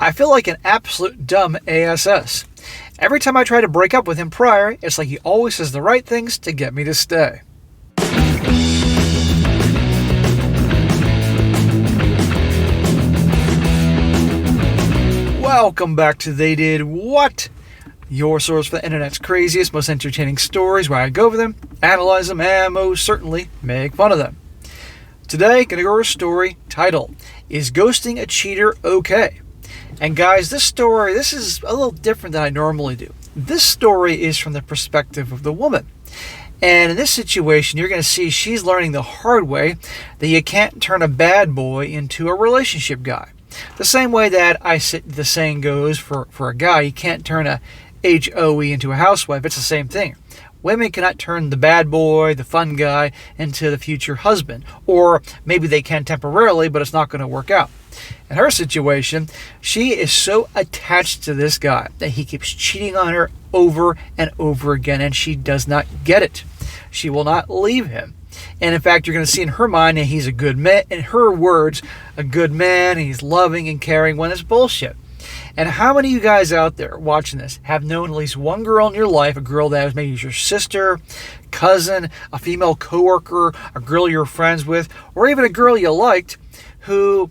I feel like an absolute dumb ASS. Every time I try to break up with him prior, it's like he always says the right things to get me to stay. Welcome back to They Did What? Your source for the internet's craziest, most entertaining stories, where I go over them, analyze them, and most certainly make fun of them. Today, gonna go over a story titled, Is Ghosting a Cheater Okay? And guys, this is a little different than I normally do. This story is from the perspective of the woman. And in this situation, you're going to see she's learning the hard way that you can't turn a bad boy into a relationship guy. The same way that the saying goes for a guy, you can't turn a HOE into a housewife. It's the same thing. Women cannot turn the bad boy, the fun guy, into the future husband. Or maybe they can temporarily, but it's not going to work out. In her situation, she is so attached to this guy that he keeps cheating on her over and over again, and she does not get it. She will not leave him. And in fact, you're going to see in her mind that he's a good man, in her words, a good man, and he's loving and caring, when it's bullshit. And how many of you guys out there watching this have known at least one girl in your life, a girl that was maybe your sister, cousin, a female coworker, a girl you're friends with, or even a girl you liked who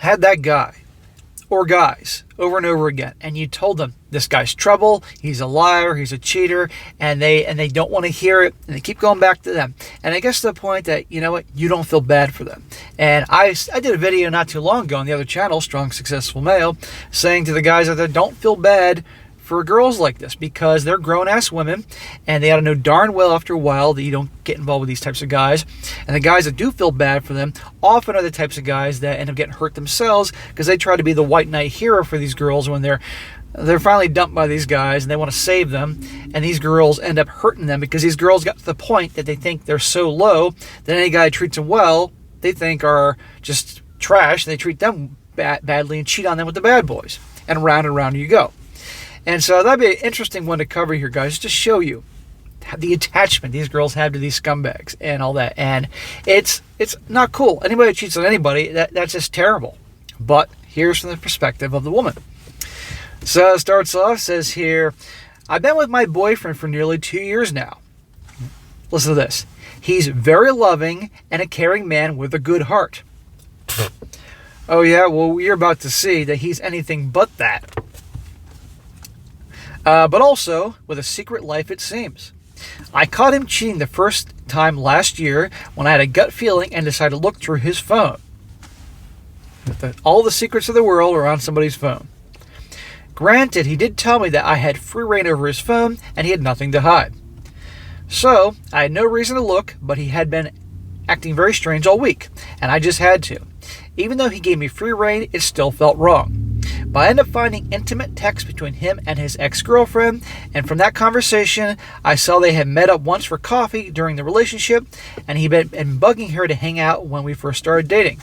had that guy or guys over and over again, and you told them this guy's trouble, he's a liar, he's a cheater, and they don't want to hear it, and they keep going back to them. And I guess to the point that, you know what, you don't feel bad for them. And I did a video not too long ago on the other channel, Strong Successful Male, saying to the guys out there, don't feel bad for girls like this, because they're grown-ass women, and they ought to know darn well after a while that you don't get involved with these types of guys. And the guys that do feel bad for them often are the types of guys that end up getting hurt themselves, because they try to be the white knight hero for these girls when they're finally dumped by these guys, and they want to save them, and these girls end up hurting them, because these girls got to the point that they think they're so low that any guy who treats them well, they think are just trash, and they treat them badly and cheat on them with the bad boys. And round you go. And so that'd be an interesting one to cover here, guys, just to show you the attachment these girls have to these scumbags and all that. And it's not cool. Anybody who cheats on anybody, that's just terrible. But here's from the perspective of the woman. So it starts off, says here, I've been with my boyfriend for nearly 2 years now. Listen to this. He's very loving and a caring man with a good heart. Oh yeah, well, you're about to see that he's anything but that. But also with a secret life, it seems. I caught him cheating the first time last year when I had a gut feeling and decided to look through his phone. All the secrets of the world are on somebody's phone. Granted, he did tell me that I had free reign over his phone and he had nothing to hide. So, I had no reason to look, but he had been acting very strange all week, and I just had to. Even though he gave me free reign, it still felt wrong. But I ended up finding intimate texts between him and his ex-girlfriend, and from that conversation, I saw they had met up once for coffee during the relationship, and he'd been bugging her to hang out when we first started dating.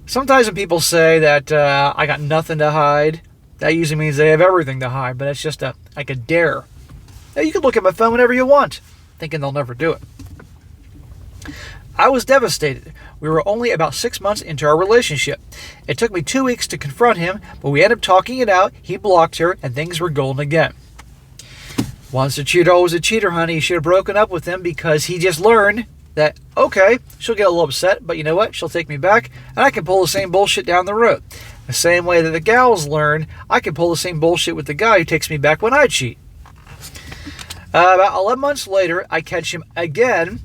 Sometimes when people say that I got nothing to hide, that usually means they have everything to hide, but it's just like a dare. Now, you can look at my phone whenever you want, thinking they'll never do it. I was devastated. We were only about 6 months into our relationship. It took me 2 weeks to confront him, but we ended up talking it out. He blocked her, and things were golden again. Once a cheater, always a cheater, honey. You should have broken up with him, because he just learned that, okay, she'll get a little upset, but you know what? She'll take me back, and I can pull the same bullshit down the road. The same way that the gals learn, I can pull the same bullshit with the guy who takes me back when I cheat. About 11 months later, I catch him again,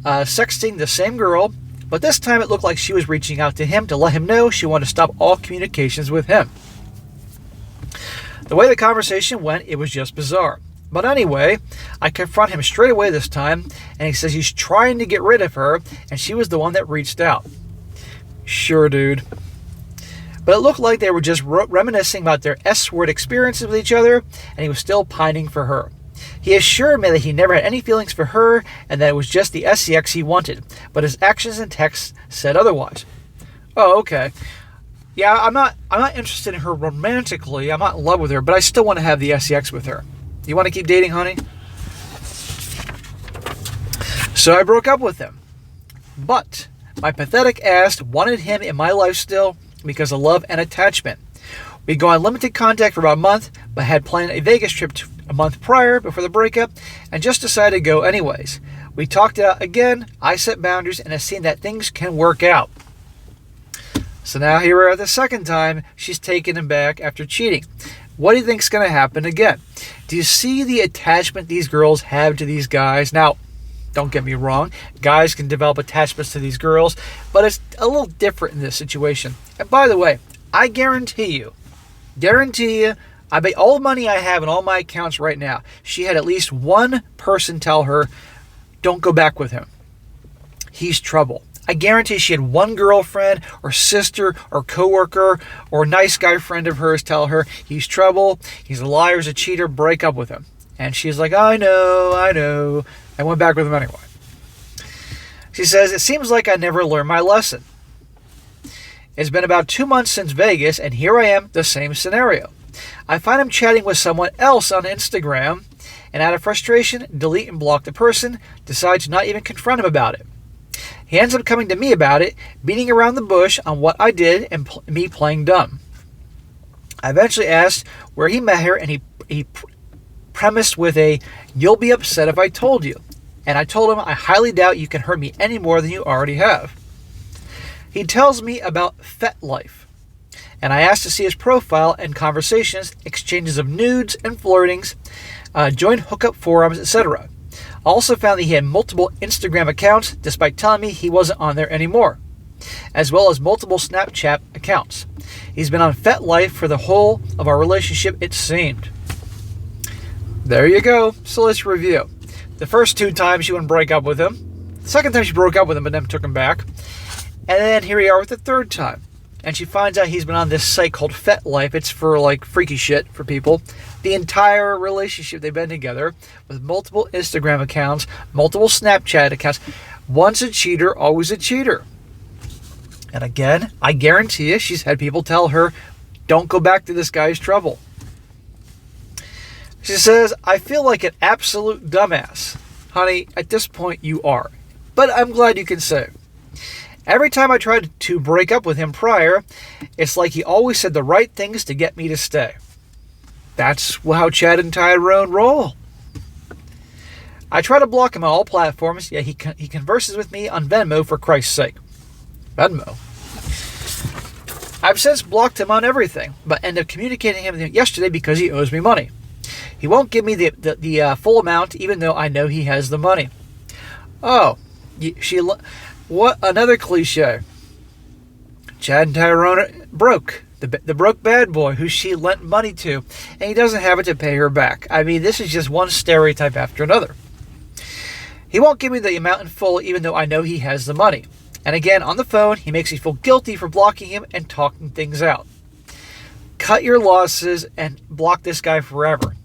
sexting the same girl, but this time it looked like she was reaching out to him to let him know she wanted to stop all communications with him. The way the conversation went, it was just bizarre. But anyway, I confront him straight away this time, and he says he's trying to get rid of her, and she was the one that reached out. Sure, dude. But it looked like they were just reminiscing about their S-word experiences with each other, and he was still pining for her. He assured me that he never had any feelings for her and that it was just the sex he wanted, but his actions and texts said otherwise. Oh, okay. Yeah, I'm not interested in her romantically. I'm not in love with her, but I still want to have the sex with her. You want to keep dating, honey? So I broke up with him. But my pathetic ass wanted him in my life still, because of love and attachment. We go on limited contact for about a month, but had planned a Vegas trip a month prior before the breakup and just decided to go anyways. We talked it out again, I set boundaries, and have seen that things can work out. So now here we are the second time she's taken him back after cheating. What do you think's going to happen again? Do you see the attachment these girls have to these guys? Now, don't get me wrong, guys can develop attachments to these girls, but it's a little different in this situation. And by the way, I guarantee you, I bet all the money I have in all my accounts right now, she had at least one person tell her, don't go back with him. He's trouble. I guarantee she had one girlfriend or sister or coworker or nice guy friend of hers tell her, he's trouble, he's a liar, he's a cheater, break up with him. And she's like, I know. I went back with him anyway. She says, it seems like I never learned my lesson. It's been about 2 months since Vegas, and here I am, the same scenario. I find him chatting with someone else on Instagram, and out of frustration, delete and block the person, decide to not even confront him about it. He ends up coming to me about it, beating around the bush on what I did and me playing dumb. I eventually asked where he met her, and he premised with a, you'll be upset if I told you. And I told him, I highly doubt you can hurt me any more than you already have. He tells me about FetLife, and I asked to see his profile and conversations, exchanges of nudes and flirtings, joined hookup forums, etc. Also found that he had multiple Instagram accounts, despite telling me he wasn't on there anymore, as well as multiple Snapchat accounts. He's been on FetLife for the whole of our relationship, it seemed. There you go. So let's review. The first 2 times she wouldn't break up with him. The second time she broke up with him, but then took him back. And then here we are with the third time. And she finds out he's been on this site called FetLife. It's for like freaky shit for people. The entire relationship they've been together with multiple Instagram accounts, multiple Snapchat accounts. Once a cheater, always a cheater. And again, I guarantee you she's had people tell her, don't go back to this guy's trouble. She says, I feel like an absolute dumbass. Honey, at this point you are. But I'm glad you can say it. Every time I tried to break up with him prior, it's like he always said the right things to get me to stay. That's how Chad and Tyrone roll. I try to block him on all platforms, yet he converses with me on Venmo for Christ's sake. Venmo? I've since blocked him on everything, but end up communicating with him yesterday because he owes me money. He won't give me the full amount, even though I know he has the money. Oh, what another cliche. Chad and Tyrone are broke. The broke bad boy who she lent money to, and he doesn't have it to pay her back. I mean, this is just one stereotype after another. He won't give me the amount in full, even though I know he has the money. And again, on the phone, he makes me feel guilty for blocking him and talking things out. Cut your losses and block this guy forever.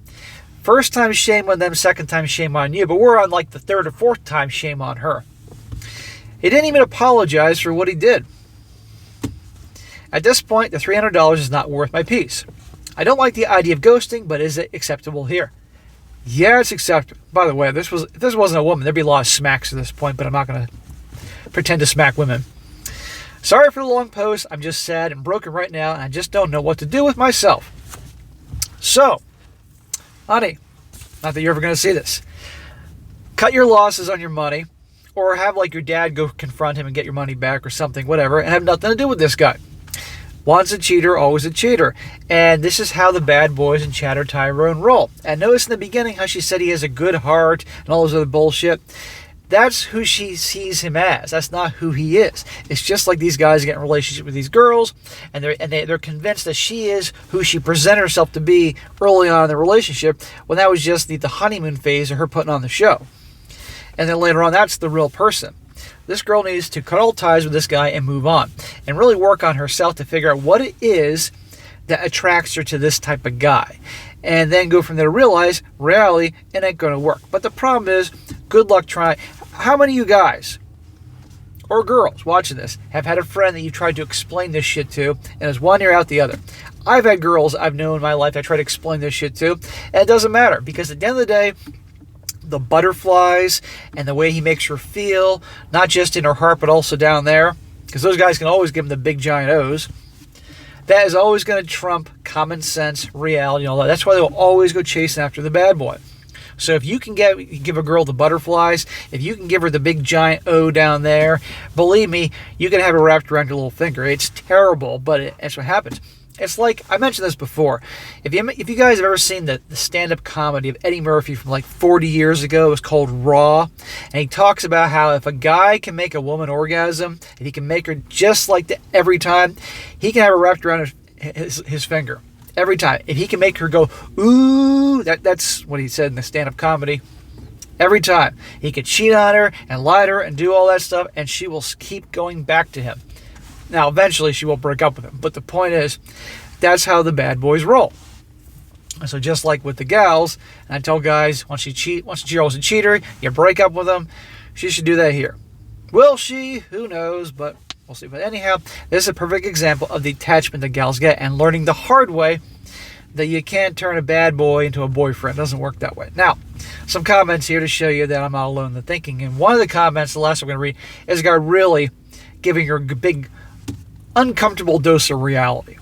First time, shame on them. Second time, shame on you. But we're on like the third or fourth time, shame on her. He didn't even apologize for what he did. At this point, the $300 is not worth my peace. I don't like the idea of ghosting, but is it acceptable here? Yeah, it's acceptable. By the way, if this wasn't a woman, there'd be a lot of smacks at this point, but I'm not going to pretend to smack women. Sorry for the long post. I'm just sad and broken right now, and I just don't know what to do with myself. So, honey, not that you're ever going to see this, cut your losses on your money, or have like your dad go confront him and get your money back or something, whatever, and have nothing to do with this guy. Once a cheater, always a cheater. And this is how the bad boys in Chad or Tyrone roll. And notice in the beginning how she said he has a good heart and all this other bullshit. That's who she sees him as. That's not who he is. It's just like these guys get in a relationship with these girls, and they're convinced that she is who she presented herself to be early on in the relationship, when that was just the honeymoon phase of her putting on the show. And then later on, that's the real person. This girl needs to cut all ties with this guy and move on, and really work on herself to figure out what it is that attracts her to this type of guy, and then go from there to realize reality it ain't going to work. But the problem is, good luck trying. How many of you guys or girls watching this have had a friend that you tried to explain this shit to, and it's one ear out the other? I've had girls I've known in my life I try to explain this shit to, and it doesn't matter, because at the end of the day, the butterflies and the way he makes her feel, not just in her heart but also down there, because those guys can always give him the big giant O's. That is always going to trump common sense, reality, and all that. That's why they'll always go chasing after the bad boy. So if you can give a girl the butterflies, if you can give her the big giant O down there, believe me, you can have it wrapped around your little finger. It's terrible, but that's what happens. It's like, I mentioned this before. If you guys have ever seen the stand-up comedy of Eddie Murphy from like 40 years ago, it was called Raw. And he talks about how if a guy can make a woman orgasm, if he can make her just like that every time, he can have her wrapped around his finger. Every time. If he can make her go, ooh, that's what he said in the stand-up comedy. Every time. He could cheat on her and lie to her and do all that stuff, and she will keep going back to him. Now, eventually she will break up with him. But the point is, that's how the bad boys roll. So just like with the gals, and I tell guys, once a girl's a cheater, you break up with them. She should do that here. Will she? Who knows? But we'll see. But anyhow, this is a perfect example of the attachment that gals get and learning the hard way that you can't turn a bad boy into a boyfriend. It doesn't work that way. Now, some comments here to show you that I'm not alone in the thinking. And one of the comments, the last one I'm going to read, is a guy really giving her a big, uncomfortable dose of reality.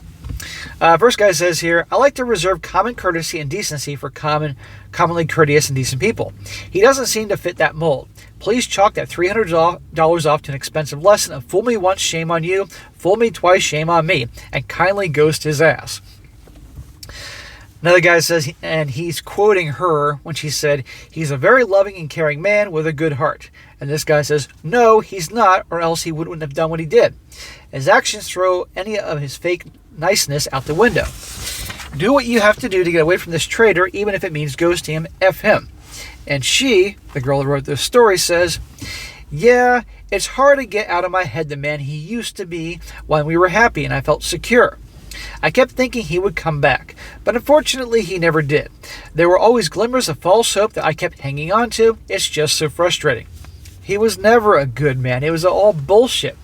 First guy says here, I like to reserve common courtesy and decency for commonly courteous and decent people. He doesn't seem to fit that mold. Please chalk that $300 off to an expensive lesson of fool me once, shame on you, fool me twice, shame on me, and kindly ghost his ass. Another guy says, and he's quoting her when she said, he's a very loving and caring man with a good heart. And this guy says, no, he's not, or else he wouldn't have done what he did. His actions throw any of his fake niceness out the window. Do what you have to do to get away from this traitor, even if it means ghosting him, F him. And she, the girl that wrote this story, says, yeah, it's hard to get out of my head the man he used to be when we were happy and I felt secure. I kept thinking he would come back, but unfortunately he never did. There were always glimmers of false hope that I kept hanging on to. It's just so frustrating. He was never a good man. It was all bullshit.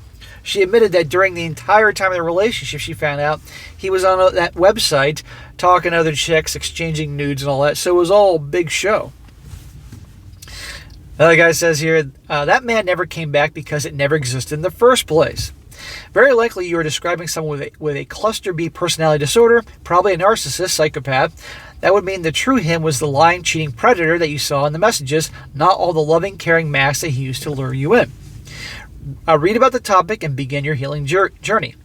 She admitted that during the entire time of the relationship, she found out he was on that website talking to other chicks, exchanging nudes and all that, so it was all a big show. Another guy says here, that man never came back because it never existed in the first place. Very likely you are describing someone with a cluster B personality disorder, probably a narcissist, psychopath. That would mean the true him was the lying, cheating predator that you saw in the messages, not all the loving, caring mask that he used to lure you in. Read about the topic and begin your healing journey.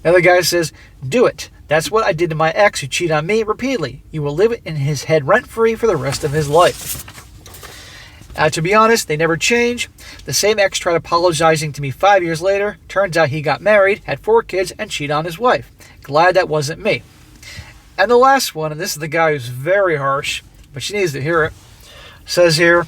Another guy says, do it. That's what I did to my ex who cheated on me repeatedly. You will live in his head rent-free for the rest of his life. To be honest, they never change. The same ex tried apologizing to me 5 years later. Turns out he got married, had 4 kids, and cheated on his wife. Glad that wasn't me. And the last one, and this is the guy who's very harsh, but she needs to hear it, says here,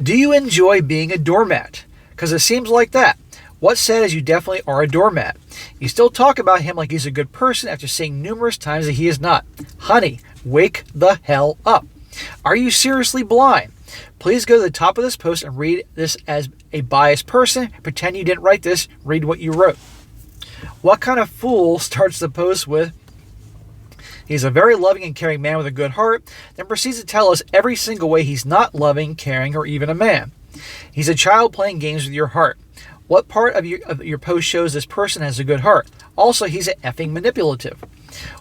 do you enjoy being a doormat? Because it seems like that. What's sad is you definitely are a doormat. You still talk about him like he's a good person after saying numerous times that he is not. Honey, wake the hell up. Are you seriously blind? Please go to the top of this post and read this as a biased person. Pretend you didn't write this. Read what you wrote. What kind of fool starts the post with, he's a very loving and caring man with a good heart, then proceeds to tell us every single way he's not loving, caring, or even a man. He's a child playing games with your heart. What part of your post shows this person has a good heart? Also, he's a effing manipulative.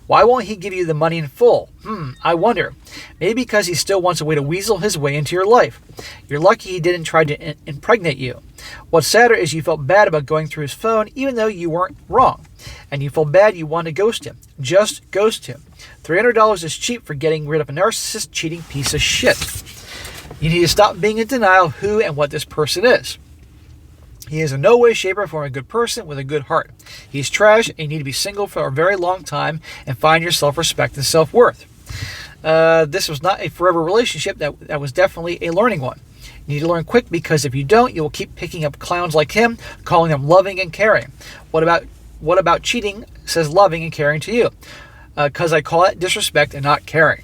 Why won't he give you the money in full? I wonder. Maybe because he still wants a way to weasel his way into your life. You're lucky he didn't try to impregnate you. What's sadder is you felt bad about going through his phone even though you weren't wrong. And you felt bad you wanted to ghost him. Just ghost him. $300 is cheap for getting rid of a narcissist, cheating piece of shit. You need to stop being in denial of who and what this person is. He is in no way, shape, or form a good person with a good heart. He's trash, and you need to be single for a very long time and find your self-respect and self-worth. This was not a forever relationship. That was definitely a learning one. You need to learn quick because if you don't, you will keep picking up clowns like him, calling them loving and caring. What about cheating says loving and caring to you? Because I call it disrespect and not caring.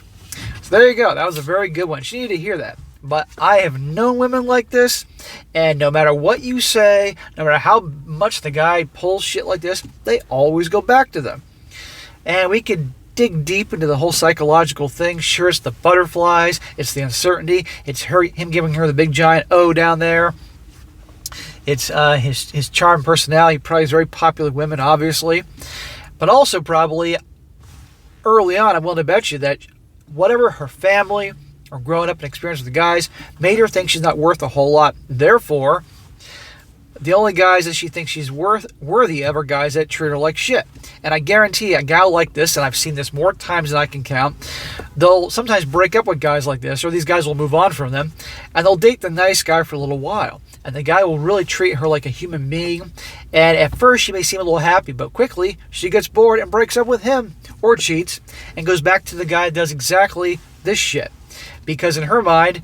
So there you go. That was a very good one. She needed to hear that. But I have known women like this, and no matter what you say, no matter how much the guy pulls shit like this, they always go back to them. And we could dig deep into the whole psychological thing. Sure, it's the butterflies, it's the uncertainty, it's him giving her the big giant O down there. It's his charm, personality. He probably is very popular with women, obviously, but also probably early on, I'm willing to bet you that whatever her family or growing up and experience with the guys made her think she's not worth a whole lot. Therefore, the only guys that she thinks she's worthy of are guys that treat her like shit. And I guarantee a gal like this, and I've seen this more times than I can count, they'll sometimes break up with guys like this, or these guys will move on from them, and they'll date the nice guy for a little while. And the guy will really treat her like a human being. And at first, she may seem a little happy, but quickly, she gets bored and breaks up with him, or cheats, and goes back to the guy that does exactly this shit. Because in her mind,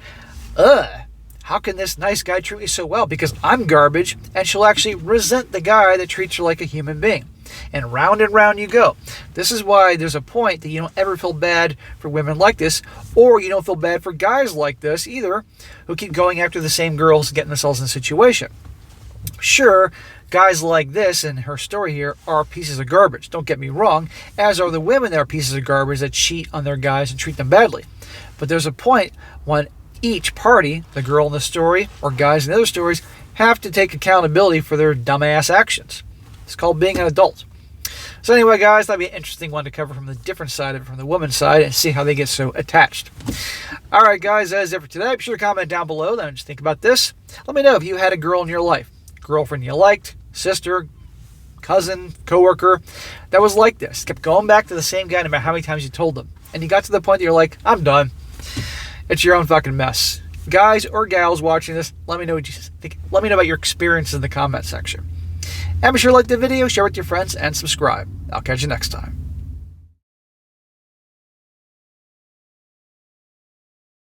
how can this nice guy treat me so well? Because I'm garbage, and she'll actually resent the guy that treats her like a human being. And round you go. This is why there's a point that you don't ever feel bad for women like this, or you don't feel bad for guys like this either, who keep going after the same girls and getting themselves in a situation. Sure, guys like this in her story here are pieces of garbage, don't get me wrong, as are the women that are pieces of garbage that cheat on their guys and treat them badly. But there's a point when each party, the girl in the story or guys in the other stories, have to take accountability for their dumbass actions. It's called being an adult. So anyway, guys, that'd be an interesting one to cover from the different side of it, from the woman's side, and see how they get so attached. All right, guys, that is it for today. Be sure to comment down below. Then just think about this. Let me know if you had a girl in your life, girlfriend you liked, sister, cousin, coworker, that was like this. Kept going back to the same guy no matter how many times you told them. And you got to the point that you're like, I'm done. It's your own fucking mess. Guys or gals watching this, let me know what you think. Let me know about your experience in the comment section. And be sure to like the video, share with your friends, and subscribe. I'll catch you next time.